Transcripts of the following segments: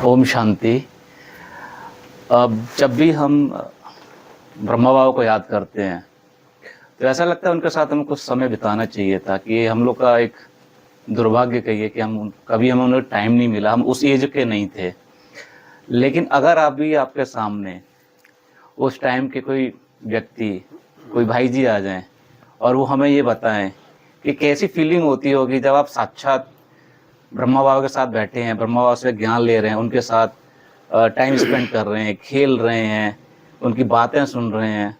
ओम शांति। अब जब भी हम ब्रह्मा बाबा को याद करते हैं, तो ऐसा लगता है उनके साथ हमें कुछ समय बिताना चाहिए था कि ये हम लोग का एक दुर्भाग्य कहिए कि कभी हमें उन्हें टाइम नहीं मिला, हम उस एज के नहीं थे। लेकिन अगर अभी आपके सामने उस टाइम के कोई व्यक्ति, कोई भाई जी आ जाएँ और वो हमें ये बताएँ कि कैसी फीलिंग होती होगी जब आप साक्षात ब्रह्मा बाबा के साथ बैठे हैं, ब्रह्मा बाबा से ज्ञान ले रहे हैं, उनके साथ टाइम स्पेंड कर रहे हैं, खेल रहे हैं, उनकी बातें सुन रहे हैं,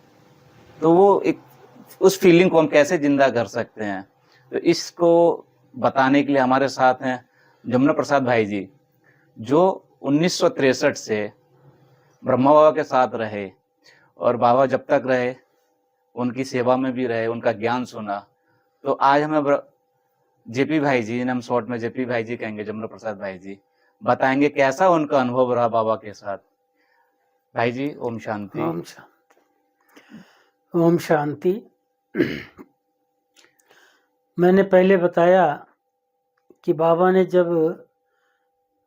तो वो एक उस फीलिंग को हम कैसे ज़िंदा कर सकते हैं? तो इसको बताने के लिए हमारे साथ हैं जमुना प्रसाद भाई जी, जो 1963 से ब्रह्मा बाबा के साथ रहे और बाबा जब तक रहे, उनकी सेवा में भी रहे, उनका ज्ञान सुना। तो आज हमें जेपी भाई जी, इन्हें हम शॉर्ट में जेपी भाई जी कहेंगे, जमुना प्रसाद भाई जी, बताएँगे कैसा उनका अनुभव रहा बाबा के साथ। भाई जी, ओम शांति। ओम शांति। ओम शांति। मैंने पहले बताया कि बाबा ने जब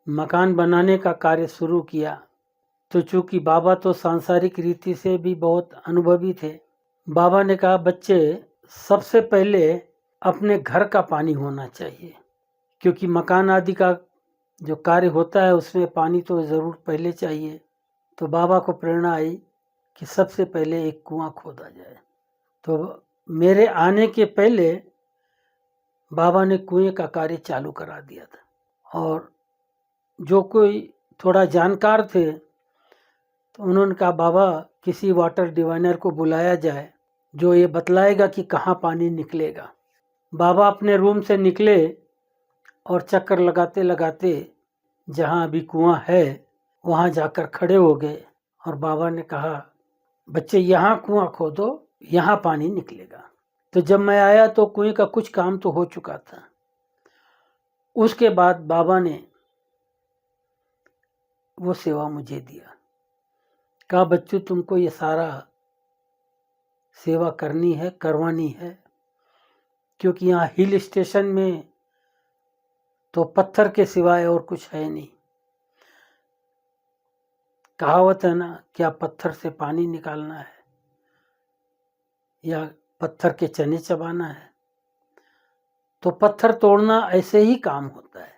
मकान बनाने का कार्य शुरू किया, तो चूंकि बाबा तो सांसारिक रीति से भी बहुत अनुभवी थे, बाबा ने कहा बच्चे सबसे पहले अपने घर का पानी होना चाहिए, क्योंकि मकान आदि का जो कार्य होता है उसमें पानी तो ज़रूर पहले चाहिए। तो बाबा को प्रेरणा आई कि सबसे पहले एक कुआं खोदा जाए। तो मेरे आने के पहले बाबा ने कुएं का कार्य चालू करा दिया था, और जो कोई थोड़ा जानकार थे तो उन्होंने कहा बाबा किसी वाटर डिवाइनर को बुलाया जाए जो ये बतलाएगा कि कहाँ पानी निकलेगा। बाबा अपने रूम से निकले और चक्कर लगाते लगाते जहाँ अभी कुआं है वहाँ जाकर खड़े हो गए, और बाबा ने कहा बच्चे यहाँ कुआं खोदो, यहाँ पानी निकलेगा। तो जब मैं आया तो कुएं का कुछ काम तो हो चुका था। उसके बाद बाबा ने वो सेवा मुझे दिया, कहा बच्चों तुमको ये सारा सेवा करनी है, करवानी है, क्योंकि यहाँ हिल स्टेशन में तो पत्थर के सिवाय और कुछ है नहीं। कहावत है ना, क्या पत्थर से पानी निकालना है या पत्थर के चने चबाना है। तो पत्थर तोड़ना ऐसे ही काम होता है।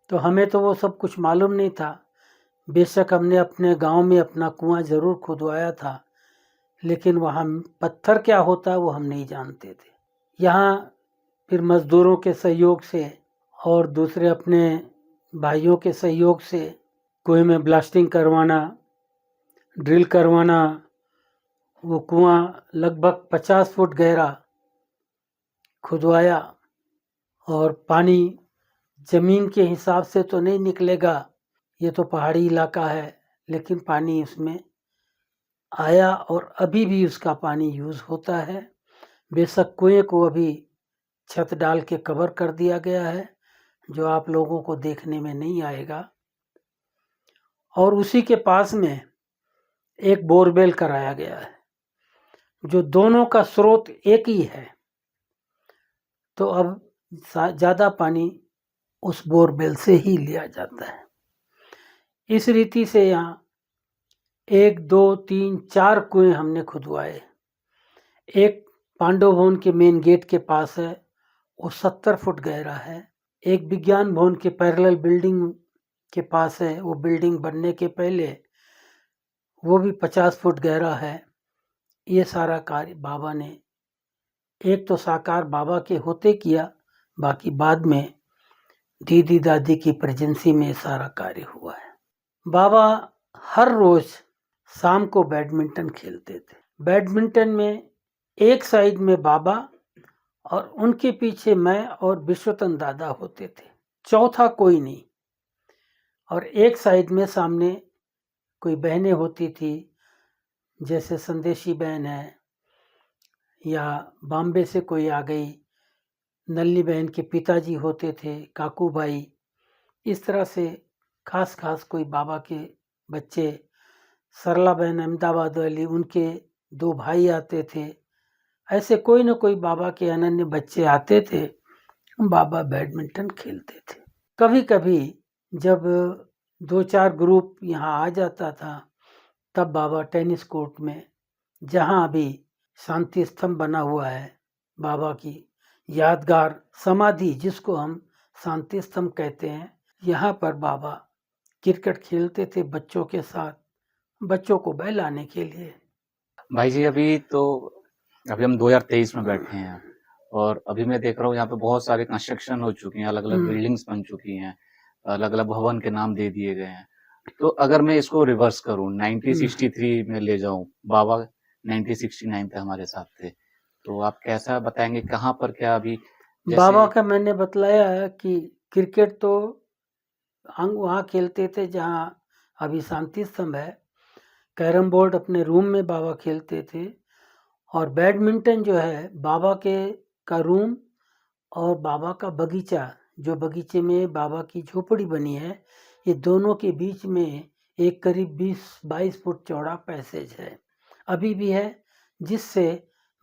तो हमें तो वो सब कुछ मालूम नहीं था। बेशक हमने अपने गांव में अपना कुआं ज़रूर खुदवाया था, लेकिन वहाँ पत्थर क्या होता है वो हम नहीं जानते थे। यहाँ फिर मज़दूरों के सहयोग से और दूसरे अपने भाइयों के सहयोग से कुएं में ब्लास्टिंग करवाना, ड्रिल करवाना। वो कुआं लगभग 50 फुट गहरा खुदवाया, और पानी ज़मीन के हिसाब से तो नहीं निकलेगा, ये तो पहाड़ी इलाका है, लेकिन पानी उसमें आया और अभी भी उसका पानी यूज़ होता है। बेशक कुएं को अभी छत डाल के कवर कर दिया गया है, जो आप लोगों को देखने में नहीं आएगा। और उसी के पास में एक बोरवेल कराया गया है, जो दोनों का स्रोत एक ही है। तो अब ज़्यादा पानी उस बोरवेल से ही लिया जाता है। इस रीति से यहाँ 1, 2, 3, 4 कुएं हमने खुदवाए। एक पांडव भवन के मेन गेट के पास है, वो 70 फुट गहरा है। एक विज्ञान भवन के पैरेलल बिल्डिंग के पास है, वो बिल्डिंग बनने के पहले वो भी 50 फुट गहरा है। ये सारा कार्य बाबा ने एक तो साकार बाबा के होते किया, बाकी बाद में दीदी दादी की प्रेजेंसी में सारा कार्य हुआ है। बाबा हर रोज शाम को बैडमिंटन खेलते थे। बैडमिंटन में एक साइड में बाबा और उनके पीछे मैं और विश्वतन दादा होते थे, चौथा कोई नहीं। और एक साइड में सामने कोई बहनें होती थी, जैसे संदेशी बहन है, या बॉम्बे से कोई आ गई, नल्ली बहन के पिताजी होते थे काकू भाई। इस तरह से खास खास कोई बाबा के बच्चे, सरला बहन अहमदाबाद वाली, उनके 2 भाई आते थे। ऐसे कोई ना कोई बाबा के अनन्य बच्चे आते थे, बाबा बैडमिंटन खेलते थे। कभी कभी जब 2-4 ग्रुप यहाँ आ जाता था। तब बाबा टेनिस कोर्ट में, जहाँ अभी शांति स्तंभ बना हुआ है, बाबा की यादगार समाधि जिसको हम शांति स्तंभ कहते हैं, यहाँ पर बाबा क्रिकेट खेलते थे बच्चों के साथ, बच्चों को बहलाने के लिए। भाई जी अभी हम 2023 में बैठे हैं और अभी मैं देख रहा हूँ यहाँ पे बहुत सारे कंस्ट्रक्शन हो चुकी हैं, अलग-अलग बिल्डिंग्स बन चुकी हैं, अलग-अलग भवन के नाम दे दिए गए हैं। तो अगर मैं इसको रिवर्स करूँ 1963 में ले जाऊँ, बाबा 1969 तक हमारे साथ थे। तो आप कैसा बताएँगे कहाँ पर क्या अभी बाबा जैसे का मैंने बतलाया है कि क्रिकेट तो हम वहाँ खेलते थे जहाँ अभी शांति स्तंभ है। कैरम बोर्ड अपने रूम में बाबा खेलते थे और बैडमिंटन जो है बाबा के का रूम और बाबा का बगीचा, जो बगीचे में बाबा की झोपड़ी बनी है, ये दोनों के बीच में एक करीब 20-22 फुट चौड़ा पैसेज है, अभी भी है, जिससे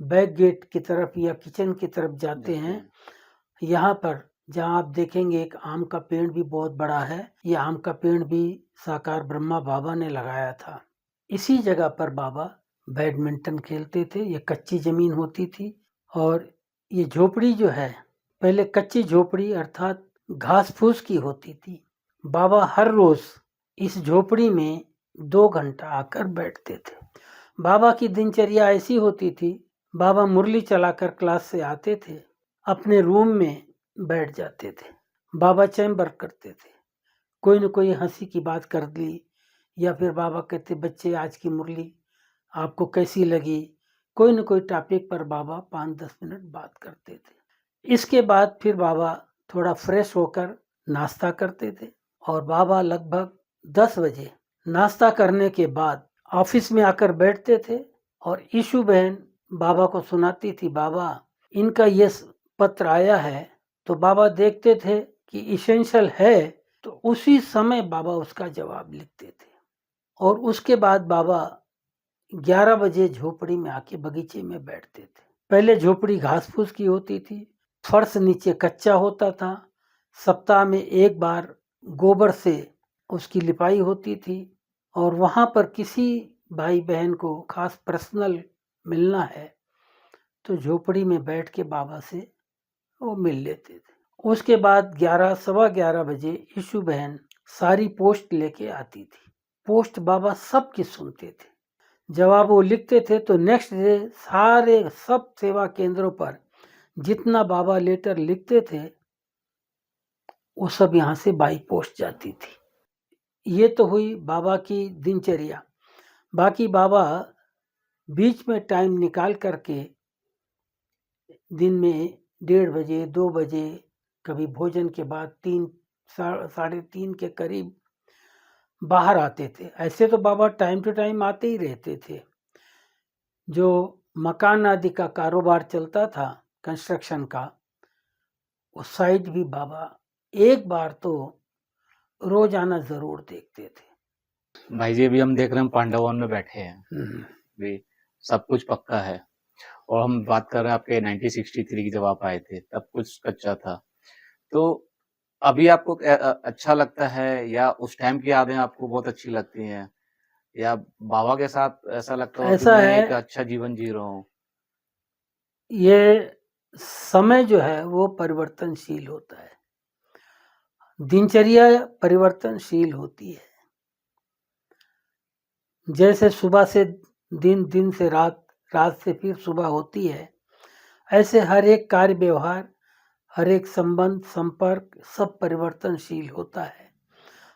बैक गेट की तरफ या किचन की तरफ जाते हैं। यहाँ पर जहाँ आप देखेंगे एक आम का पेड़ भी बहुत बड़ा है। ये आम का पेड़ भी साकार ब्रह्मा बाबा ने लगाया था। इसी जगह पर बाबा बैडमिंटन खेलते थे। ये कच्ची जमीन होती थी और ये झोपड़ी जो है पहले कच्ची झोपड़ी अर्थात घास फूस की होती थी। बाबा हर रोज इस झोपड़ी में 2 घंटा आकर बैठते थे। बाबा की दिनचर्या ऐसी होती थी, बाबा मुरली चलाकर क्लास से आते थे, अपने रूम में बैठ जाते थे, बाबा चैम्बर करते थे, कोई न कोई हंसी की बात कर ली या फिर बाबा कहते बच्चे आज की मुरली आपको कैसी लगी, कोई न कोई टॉपिक पर बाबा 5-10 मिनट बात करते थे। इसके बाद फिर बाबा थोड़ा फ्रेश होकर नाश्ता करते थे और बाबा लगभग 10 बजे नाश्ता करने के बाद ऑफिस में आकर बैठते थे और ईशु बहन बाबा को सुनाती थी, बाबा इनका ये पत्र आया है। तो बाबा देखते थे कि इसेंशियल है तो उसी समय बाबा उसका जवाब लिखते थे और उसके बाद बाबा 11 बजे झोपड़ी में आके बगीचे में बैठते थे। पहले झोपड़ी घास फूस की होती थी, फर्श नीचे कच्चा होता था, सप्ताह में एक बार गोबर से उसकी लिपाई होती थी और वहाँ पर किसी भाई बहन को खास पर्सनल मिलना है तो झोपड़ी में बैठ के बाबा से वो मिल लेते थे। उसके बाद 11 सवा 11 बजे ईशु बहन सारी पोस्ट लेके आती थी। पोस्ट बाबा सबकी सुनते थे, जवाब वो लिखते थे तो नेक्स्ट डे सारे सब सेवा केंद्रों पर जितना बाबा लेटर लिखते थे वो सब यहाँ से बाई पोस्ट जाती थी। ये तो हुई बाबा की दिनचर्या। बाकी बाबा बीच में टाइम निकाल करके दिन में 1:30 बजे 2 बजे कभी भोजन के बाद 3 साढ़े 3 के करीब बाहर आते थे। ऐसे तो बाबा टाइम टू टाइम आते ही रहते थे। जो मकान आदि का कारोबार चलता था कंस्ट्रक्शन का, उस साइड भी बाबा एक बार तो रोजाना जरूर देखते थे। भाई जी अभी हम देख रहे हैं पांडवन में बैठे हैं, भी सब कुछ पक्का है और हम बात कर रहे हैं आपके 1963 की जब आप आए थे तब कुछ कच्चा था। तो अभी आपको अच्छा लगता है या उस टाइम की यादें आपको बहुत अच्छी लगती हैं या बाबा के साथ ऐसा लगता हो कि ऐसा मैं है, एक अच्छा जीवन जी रहा हूँ? ये समय जो है वो परिवर्तनशील होता है, दिनचर्या परिवर्तनशील होती है। जैसे सुबह से दिन, दिन से रात, रात से फिर सुबह होती है, ऐसे हर एक कार्य व्यवहार, हर एक संबंध संपर्क सब परिवर्तनशील होता है।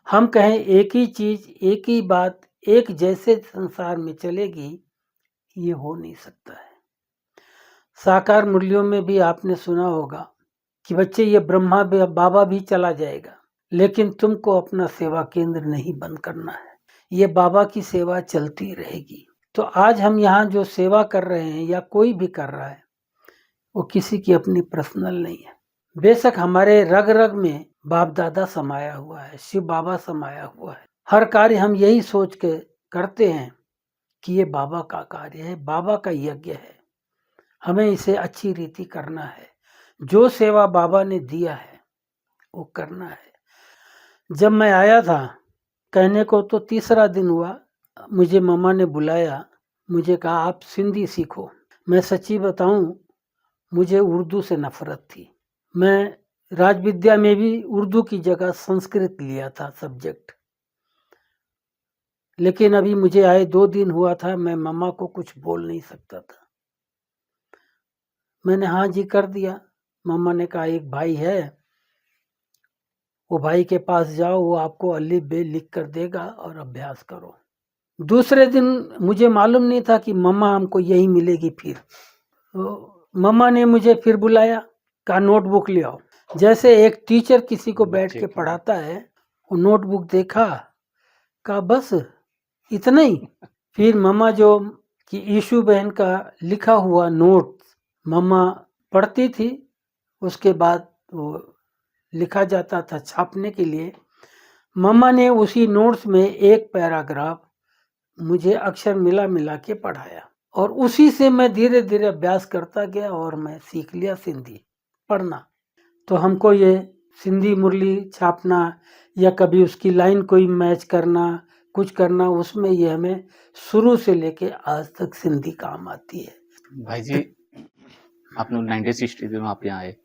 हम कहें एक ही चीज, एक ही बात एक जैसे संसार में चलेगी, ये हो नहीं सकता है। साकार मूल्यों में भी आपने सुना होगा कि बच्चे ये ब्रह्मा बाबा भी चला जाएगा लेकिन तुमको अपना सेवा केंद्र नहीं बंद करना है, ये बाबा की सेवा चलती रहेगी। तो आज हम यहाँ जो सेवा कर रहे हैं या कोई भी कर रहा है वो किसी की अपनी पर्सनल नहीं है। बेशक हमारे रग रग में बाप दादा समाया हुआ है, शिव बाबा समाया हुआ है। हर कार्य हम यही सोच के करते हैं कि ये बाबा का कार्य है, बाबा का यज्ञ है, हमें इसे अच्छी रीति करना है, जो सेवा बाबा ने दिया है वो करना है। जब मैं आया था कहने को तो तीसरा दिन हुआ, मुझे मम्मा ने बुलाया, मुझे कहा आप सिंधी सीखो। मैं सच्ची बताऊं, मुझे उर्दू से नफरत थी। मैं राज विद्या में भी उर्दू की जगह संस्कृत लिया था सब्जेक्ट, लेकिन अभी मुझे आए 2 दिन हुआ था, मैं मम्मा को कुछ बोल नहीं सकता था। मैंने हाँ जी कर दिया। मम्मा ने कहा एक भाई है, वो भाई के पास जाओ, वो आपको अलिफ बे लिख कर देगा और अभ्यास करो। दूसरे दिन मुझे मालूम नहीं था कि मम्मा हमको यही मिलेगी फिर। तो मम्मा ने मुझे फिर बुलाया, कहा नोटबुक ले आओ। जैसे एक टीचर किसी को बैठ के पढ़ाता है, वो नोटबुक देखा, कहा बस इतना ही। फिर मम्मा जो कि ईशू बहन का लिखा हुआ नोट मम्मा पढ़ती थी, उसके बाद वो लिखा जाता था छापने के लिए। मम्मा ने उसी नोट्स में एक पैराग्राफ मुझे अक्षर मिला मिला के पढ़ाया, और उसी से मैं धीरे धीरे अभ्यास करता गया और मैं सीख लिया सिंधी पढ़ना। तो हमको ये सिंधी मुरली छापना या कभी उसकी लाइन कोई मैच करना, कुछ करना, उसमें ये हमें शुरू से लेके आज तक सिंधी काम आती है। भाई जी, आप लोग 1963 में आप यहाँ आए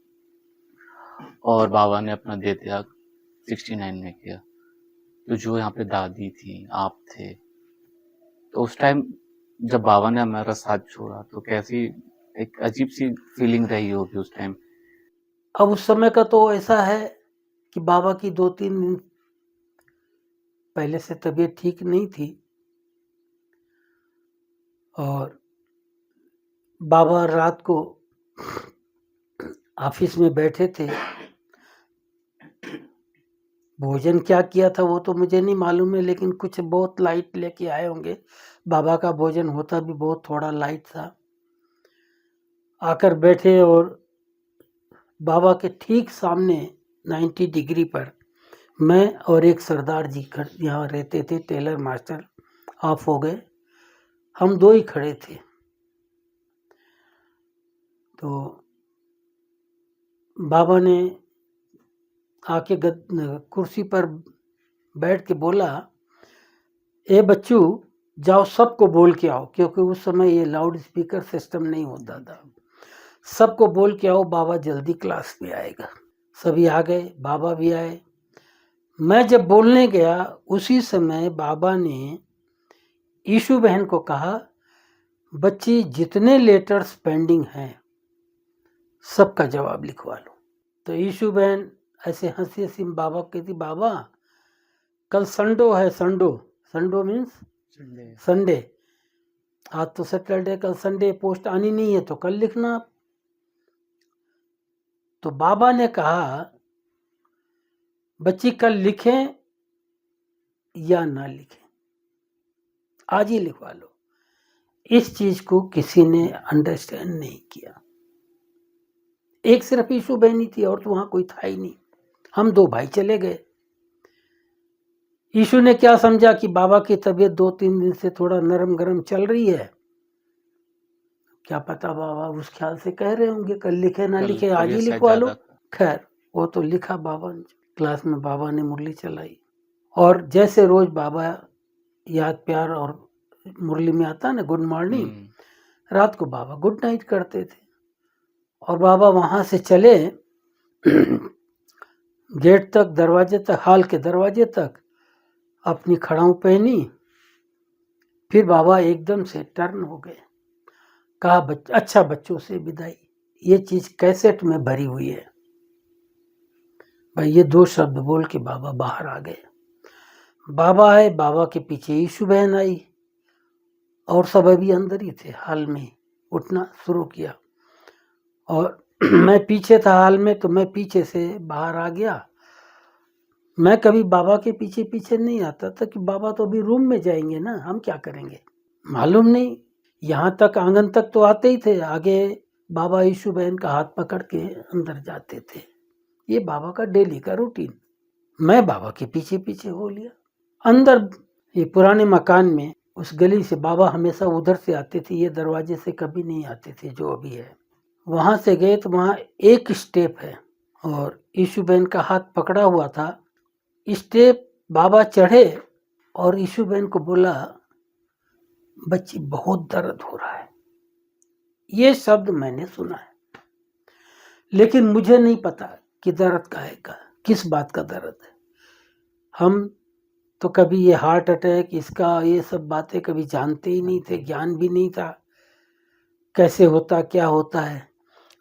और बाबा ने अपना देह त्याग 69 में किया। तो जो यहाँ पे दादी थी, आप थे, तो उस टाइम जब बाबा ने हमारा साथ छोड़ा तो कैसी एक अजीब सी फीलिंग रही होगी उस टाइम? अब उस समय का तो ऐसा है कि बाबा की 2-3 दिन पहले से तबीयत ठीक नहीं थी, और बाबा रात को ऑफिस में बैठे थे। भोजन क्या किया था वो तो मुझे नहीं मालूम है, लेकिन कुछ बहुत लाइट लेके आए होंगे। बाबा का भोजन होता भी बहुत थोड़ा लाइट था। आकर बैठे और बाबा के ठीक सामने 90 डिग्री पर मैं और एक सरदार जी यहाँ रहते थे, टेलर मास्टर ऑफ हो गए, हम 2 ही खड़े थे। तो बाबा ने आके कुर्सी पर बैठ के बोला, ए बच्चू जाओ सबको बोल के आओ, क्योंकि उस समय ये लाउड स्पीकर सिस्टम नहीं होता था। सबको बोल के आओ बाबा जल्दी क्लास में आएगा। सभी आ गए, बाबा भी आए। मैं जब बोलने गया उसी समय बाबा ने ईशू बहन को कहा, बच्ची जितने लेटर्स पेंडिंग हैं सबका जवाब लिखवा लो। तो ईशू बहन ऐसे हंसी हंसी बाबा कहती, बाबा कल संडो है, संडो मीन्स संडे, आज तो सैटरडे, कल संडे, पोस्ट आनी नहीं है तो कल लिखना आप। तो बाबा ने कहा, बच्ची कल लिखें या ना लिखें, आज ही लिखवा लो। इस चीज को किसी ने अंडरस्टैंड नहीं किया। एक सिर्फ ईशू बहन ही थी और तो वहां कोई था ही नहीं। हम 2 भाई चले गए। ईशू ने क्या समझा कि बाबा की तबीयत 2-3 दिन से थोड़ा नरम गरम चल रही है, क्या पता बाबा उस ख्याल से कह रहे होंगे कल लिखे ना लिखे, आज ही लिखवा लो। खैर वो तो लिखा बाबा ने। क्लास में बाबा ने मुरली चलाई, और जैसे रोज बाबा याद प्यार और मुरली में आता ना गुड मॉर्निंग, रात को बाबा गुड नाइट करते थे। और बाबा वहां से चले गेट तक, दरवाजे तक, हॉल के दरवाजे तक, अपनी खड़ाऊ पहनी, फिर बाबा एकदम से टर्न हो गए। कहा, अच्छा बच्चों से विदाई। ये चीज कैसेट में भरी हुई है भाई। ये 2 शब्द बोल के बाबा बाहर आ गए। बाबा आए, बाबा के पीछे ईशू बहन आई, और सब अभी अंदर ही थे हॉल में। उठना शुरू किया और मैं पीछे था हॉल में, तो मैं पीछे से बाहर आ गया। मैं कभी बाबा के पीछे पीछे नहीं आता था कि बाबा तो अभी रूम में जाएंगे ना, हम क्या करेंगे मालूम नहीं। यहाँ तक आंगन तक तो आते ही थे, आगे बाबा ईशू बहन का हाथ पकड़ के अंदर जाते थे। ये बाबा का डेली का रूटीन। मैं बाबा के पीछे पीछे हो लिया अंदर। ये पुराने मकान में उस गली से बाबा हमेशा उधर से आते थे, ये दरवाजे से कभी नहीं आते थे जो अभी है। वहां से गए तो वहां एक स्टेप है और ईशू बहन का हाथ पकड़ा हुआ था। स्टेप बाबा चढ़े और ईशू बहन को बोला, बच्ची बहुत दर्द हो रहा है। ये शब्द मैंने सुना है, लेकिन मुझे नहीं पता कि दर्द काहे का, किस बात का दर्द है। हम तो कभी ये हार्ट अटैक, इसका ये सब बातें कभी जानते ही नहीं थे, ज्ञान भी नहीं था कैसे होता, क्या होता है।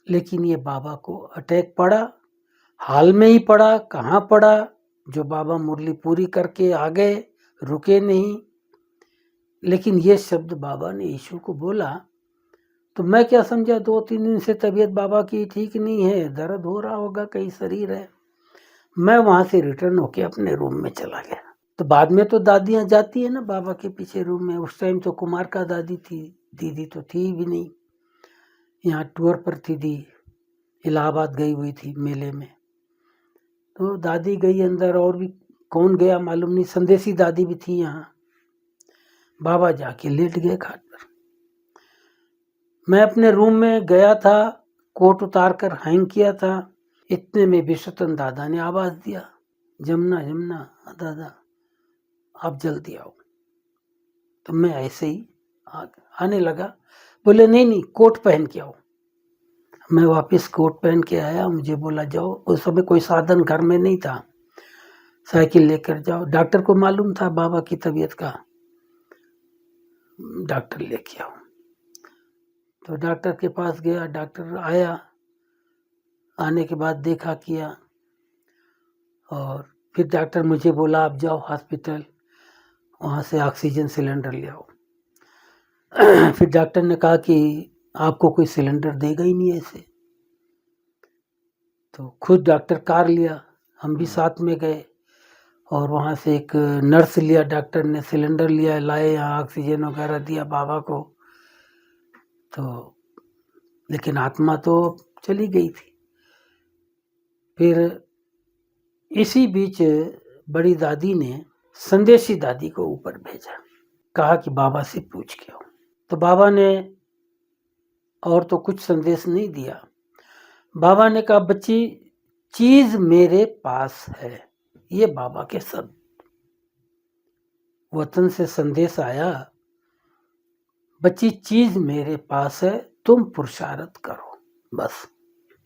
लेकिन ये बाबा को अटैक पड़ा, हाल में ही पड़ा, कहाँ पड़ा, जो बाबा मुरली पूरी करके आ गए, रुके नहीं। लेकिन ये शब्द बाबा ने यीशु को बोला, तो मैं क्या समझा, 2-3 दिन से तबीयत बाबा की ठीक नहीं है, दर्द हो रहा होगा, कहीं शरीर है। मैं वहाँ से रिटर्न होके अपने रूम में चला गया। तो बाद में तो दादियाँ जाती है ना बाबा के पीछे रूम में। उस टाइम तो कुमार का दादी थी, दीदी तो थी भी नहीं। यहाँ टूर पर थी दी, इलाहाबाद गई हुई थी मेले में। तो दादी गई अंदर, और भी कौन गया मालूम नहीं, संदेशी दादी भी थी यहाँ। बाबा जाके लेट गए खाट पर। मैं अपने रूम में गया था, कोट उतार कर हैंग किया था। इतने में विश्वतन दादा ने आवाज दिया, जमुना जमुना दादा आप जल्दी आओ। तो मैं ऐसे ही आने लगा। बोले नहीं नहीं, कोट पहन के आओ। मैं वापस कोट पहन के आया। मुझे बोला जाओ। उस समय कोई साधन घर में नहीं था, साइकिल लेकर जाओ। डॉक्टर को मालूम था बाबा की तबीयत का, डॉक्टर लेके आओ। तो डॉक्टर के पास गया, डॉक्टर आया। आने के बाद देखा किया, और फिर डॉक्टर मुझे बोला आप जाओ हॉस्पिटल, वहाँ से ऑक्सीजन सिलेंडर ले आओ। फिर डॉक्टर ने कहा कि आपको कोई सिलेंडर देगा ही नहीं ऐसे। तो खुद डॉक्टर कार लिया, हम भी साथ में गए, और वहाँ से एक नर्स लिया, डॉक्टर ने सिलेंडर लिया, लाए, यहाँ ऑक्सीजन वगैरह दिया बाबा को। तो लेकिन आत्मा तो चली गई थी। फिर इसी बीच बड़ी दादी ने संदेशी दादी को ऊपर भेजा, कहा कि बाबा से पूछ के आओ। तो बाबा ने और तो कुछ संदेश नहीं दिया। बाबा ने कहा बच्ची चीज मेरे पास है। ये बाबा के शब्द। वतन से संदेश आया, बच्ची चीज मेरे पास है, तुम पुरुषार्थ करो। बस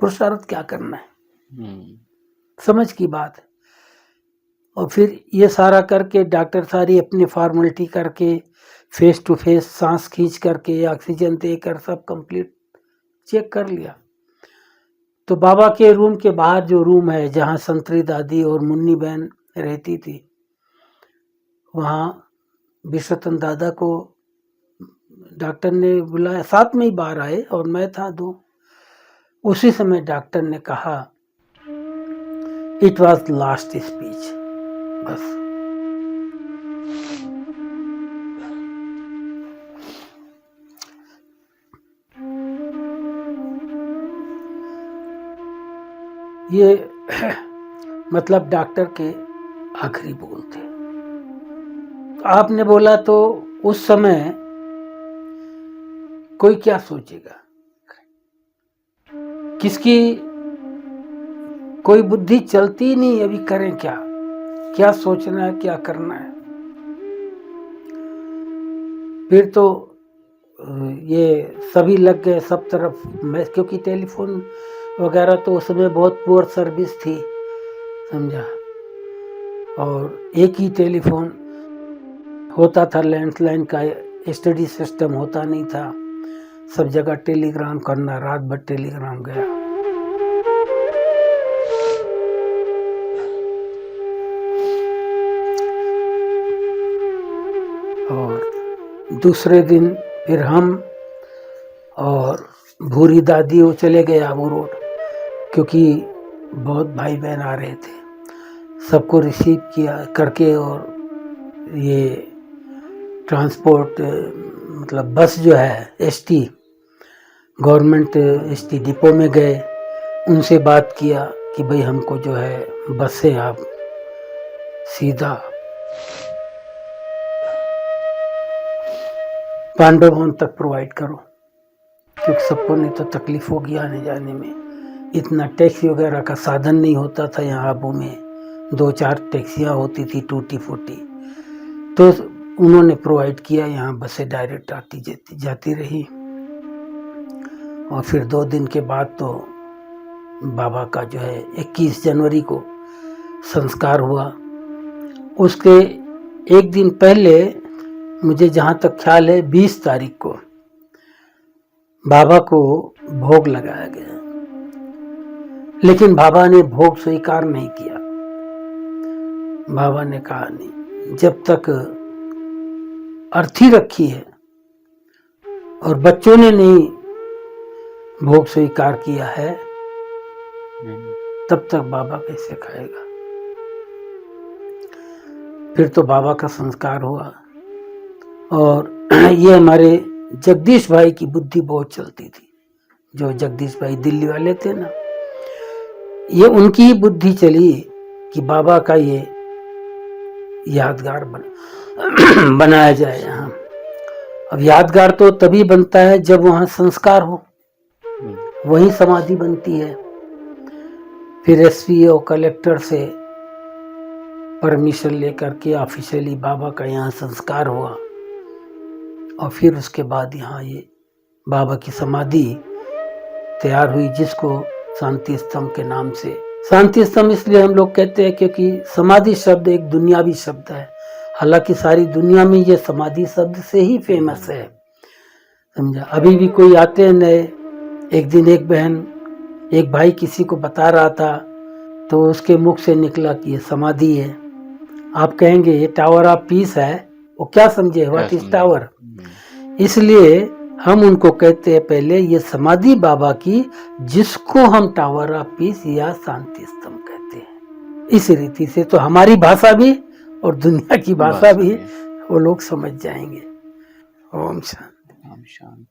पुरुषार्थ क्या करना है, समझ की बात है। और फिर ये सारा करके डॉक्टर सारी अपनी फॉर्मेलिटी करके, फेस टू फेस सांस खींच करके, ऑक्सीजन देकर सब कंप्लीट चेक कर लिया। तो बाबा के रूम के बाहर जो रूम है जहाँ संतरी दादी और मुन्नी बहन रहती थी, वहाँ विश्वतन दादा को डॉक्टर ने बुलाया। साथ में ही बाहर आए और मैं था दो। उसी समय डॉक्टर ने कहा इट वॉज लास्ट स्पीच। बस ये मतलब डॉक्टर के आखिरी बोल थे। आपने बोला तो उस समय कोई क्या सोचेगा, किसकी कोई बुद्धि चलती नहीं, अभी करें क्या, क्या सोचना है, क्या करना है। फिर तो ये सभी लग गए सब तरफ। मैं क्योंकि टेलीफोन वगैरह तो उस समय बहुत पुअर सर्विस थी, समझा, और एक ही टेलीफोन होता था, लैंडलाइन का स्टडी सिस्टम होता नहीं था। सब जगह टेलीग्राम करना, रात भर टेलीग्राम गया। और दूसरे दिन फिर हम और भूरी दादी वो चले गए आबू रोड, क्योंकि बहुत भाई बहन आ रहे थे। सबको रिसीव किया करके, और ये ट्रांसपोर्ट मतलब बस जो है एसटी, गवर्नमेंट एसटी डिपो में गए। उनसे बात किया कि भाई हमको जो है बस से आप सीधा पांडव भवन तक प्रोवाइड करो, क्योंकि सबको नहीं तो तकलीफ होगी आने जाने में। इतना टैक्सी वगैरह का साधन नहीं होता था यहाँ आबू में। 2-4 टैक्सियाँ होती थी टूटी फूटी, तो उन्होंने प्रोवाइड किया, यहाँ बसें डायरेक्ट आती जाती रही। और फिर 2 दिन के बाद तो बाबा का जो है 21 जनवरी को संस्कार हुआ। उसके एक दिन पहले, मुझे जहाँ तक ख्याल है 20 तारीख को बाबा को भोग लगाया गया, लेकिन बाबा ने भोग स्वीकार नहीं किया। बाबा ने कहा नहीं, जब तक अर्थी रखी है और बच्चों ने नहीं भोग स्वीकार किया है, तब तक बाबा कैसे खाएगा। फिर तो बाबा का संस्कार हुआ। और ये हमारे जगदीश भाई की बुद्धि बहुत चलती थी, जो जगदीश भाई दिल्ली वाले थे ना, ये उनकी ही बुद्धि चली कि बाबा का ये यादगार बनाया जाए यहाँ। अब यादगार तो तभी बनता है जब वहाँ संस्कार हो, वही समाधि बनती है। फिर एसपीओ कलेक्टर से परमिशन लेकर के ऑफिशियली बाबा का यहाँ संस्कार हुआ, और फिर उसके बाद यहाँ ये बाबा की समाधि तैयार हुई, जिसको शांति स्तंभ के नाम से, शांति स्तंभ इसलिए हम लोग कहते हैं क्योंकि समाधि शब्द एक दुनियावी शब्द है। हालांकि सारी दुनिया में ये समाधि शब्द से ही फेमस है, समझा। अभी भी कोई आते हैं नए, एक दिन एक भाई किसी को बता रहा था, तो उसके मुख से निकला कि ये समाधि है। आप कहेंगे ये टावर ऑफ पीस है, वो क्या समझे, व्हाट इज टावर। इसलिए हम उनको कहते हैं पहले ये समाधि बाबा की, जिसको हम टावर ऑफ पीस या शांति स्तंभ कहते हैं। इस रीति से तो हमारी भाषा भी और दुनिया की भाषा भी वो लोग समझ जाएंगे। ओम शांति। ओम शांति।